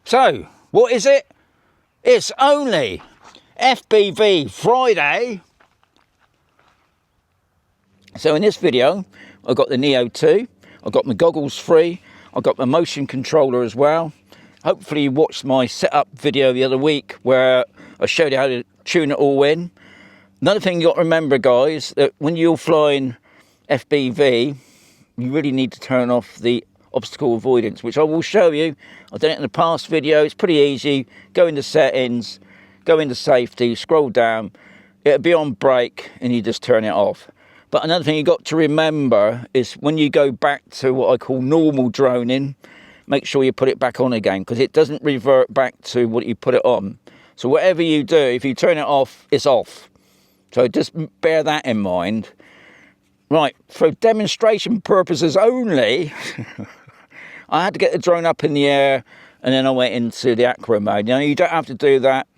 So, what is it? It's only FPV Friday. So in this video, I've got the Neo 2, I've got my goggles free, I've got my motion controller as well. Hopefully you watched my setup video the other week where I showed you how to tune it all in. Another thing you got to remember, guys, that when you're flying FPV, you really need to turn off the obstacle avoidance, which I will show you. I've done it in the past video. It's pretty easy. Go into settings, go into safety, scroll down. It'll be on brake and you just turn it off. But another thing you got to remember is when you go back to what I call normal droning, make sure you put it back on again, because it doesn't revert back to what you put it on. So whatever you do, if you turn it off, it's off. So just bear that in mind. Right, for demonstration purposes only, I had to get the drone up in the air and then I went into the Acro mode. You don't have to do that.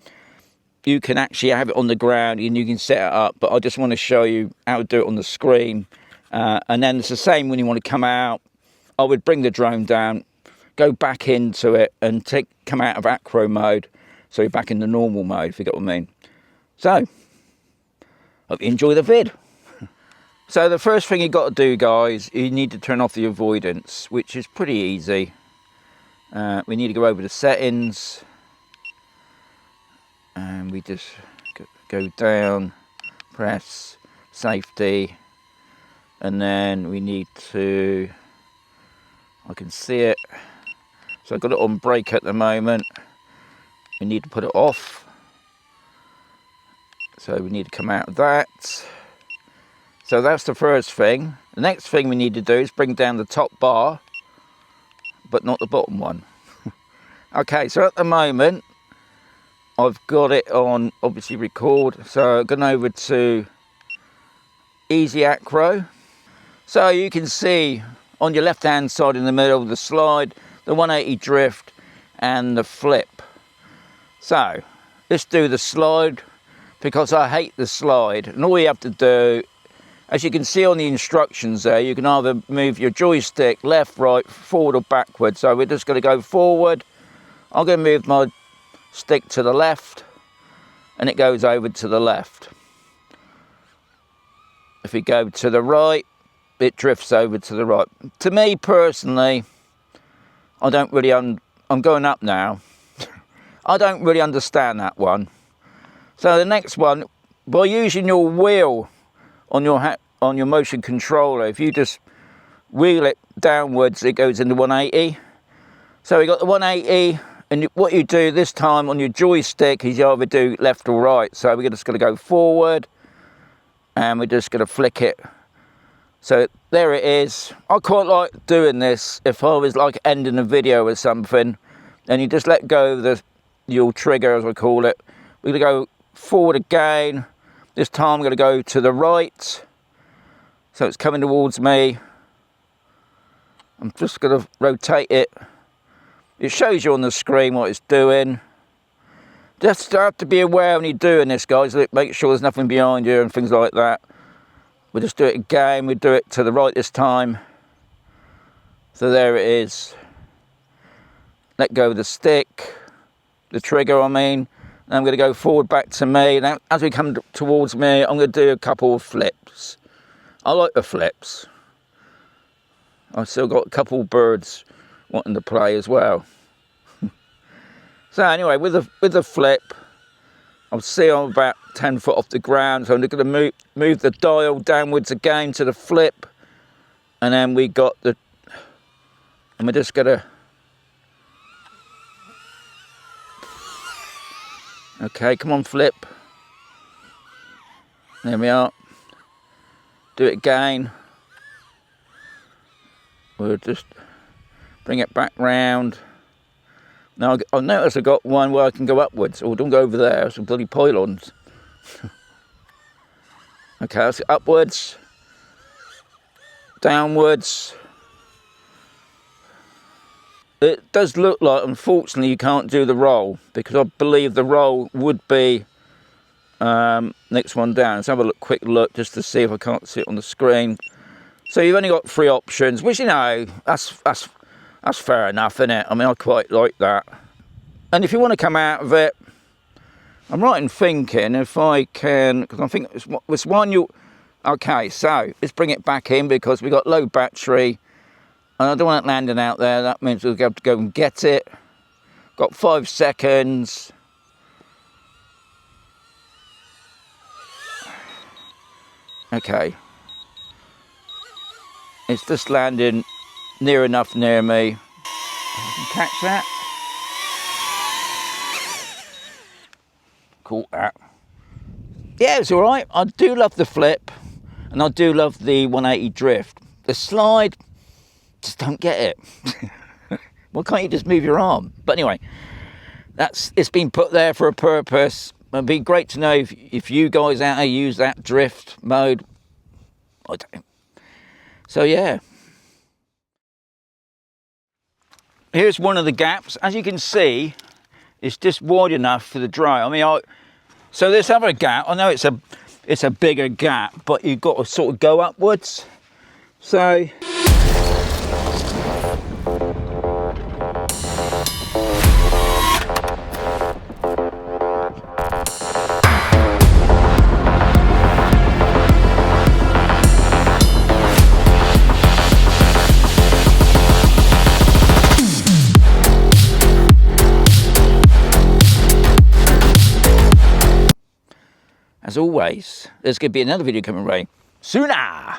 You can actually have it on the ground and you can set it up, but I just want to show you how to do it on the screen. And then it's the same when you want to come out. I would bring the drone down, go back into it and come out of Acro mode. So you're back in the normal mode, if you get what I mean. So, hope you enjoy the vid. So the first thing you got to do, guys, you need to turn off the avoidance, which is pretty easy. We need to go over the settings. And we just go down, press safety. And then we need to, I can see it. So I've got it on brake at the moment. We need to put it off. So we need to come out of that. So that's the first thing. The next thing we need to do is bring down the top bar, but not the bottom one. Okay, so at the moment, I've got it on, obviously, record. So I'm going over to Easy Acro. So you can see on your left-hand side in the middle of the slide, the 180 drift and the flip. So let's do the slide, because I hate the slide. And all you have to do, as you can see on the instructions there, you can either move your joystick left, right, forward or backward. So we're just going to go forward. I'm going to move my stick to the left and it goes over to the left. If we go to the right, it drifts over to the right. To me personally, I don't really, I'm going up now. I don't really understand that one. So the next one, by using your wheel on your motion controller, if you just wheel it downwards, it goes into 180. So we got the 180, and what you do this time on your joystick is you either do left or right. So we're just going to go forward, and we're just going to flick it. So there it is. I quite like doing this if I was like ending a video or something, and you just let go of your trigger, as I call it. We're going to go forward again. This time I'm going to go to the right. So it's coming towards me. I'm just going to rotate it. It shows you on the screen what it's doing. Just have to be aware when you're doing this, guys. Make sure there's nothing behind you and things like that. We'll just do it again. We'll do it to the right this time. So there it is. Let go of the stick. The trigger, I mean. And I'm going to go forward back to me. Now, as we come towards me, I'm going to do a couple of flips. I like the flips. I've still got a couple of birds wanting to play as well. So anyway, with the flip, I'll see I'm about 10 foot off the ground. So I'm going to move the dial downwards again to the flip. And then we got and we're just going to, okay, come on, flip. There we are. Do it again. We'll just bring it back round. Now I notice I've got one where I can go upwards. Oh, don't go over there, some bloody pylons. Okay, let's go upwards, downwards. It does look like, unfortunately, you can't do the roll, because I believe the roll would be next one down. Let's have a quick look just to see if I can't see it on the screen. So you've only got 3 options, which, you know, that's fair enough, isn't it? I mean, I quite like that. And if you want to come out of it, I'm right in thinking if I can, because I think it's one you... Okay, so let's bring it back in because we've got low battery and I don't want it landing out there. That means we'll have to go and get it. Got 5 seconds. Okay. It's just landing near enough near me. I can catch that. Caught that. Yeah, it's all right. I do love the flip. And I do love the 180 drift. The slide, just don't get it. Why can't you just move your arm? But anyway, it's been put there for a purpose. It'd be great to know if you guys out there use that drift mode. I don't. So yeah. Here's one of the gaps. As you can see, it's just wide enough for the drone. I mean, so this other gap, I know it's a bigger gap, but you've got to sort of go upwards. So as always, there's going to be another video coming right sooner.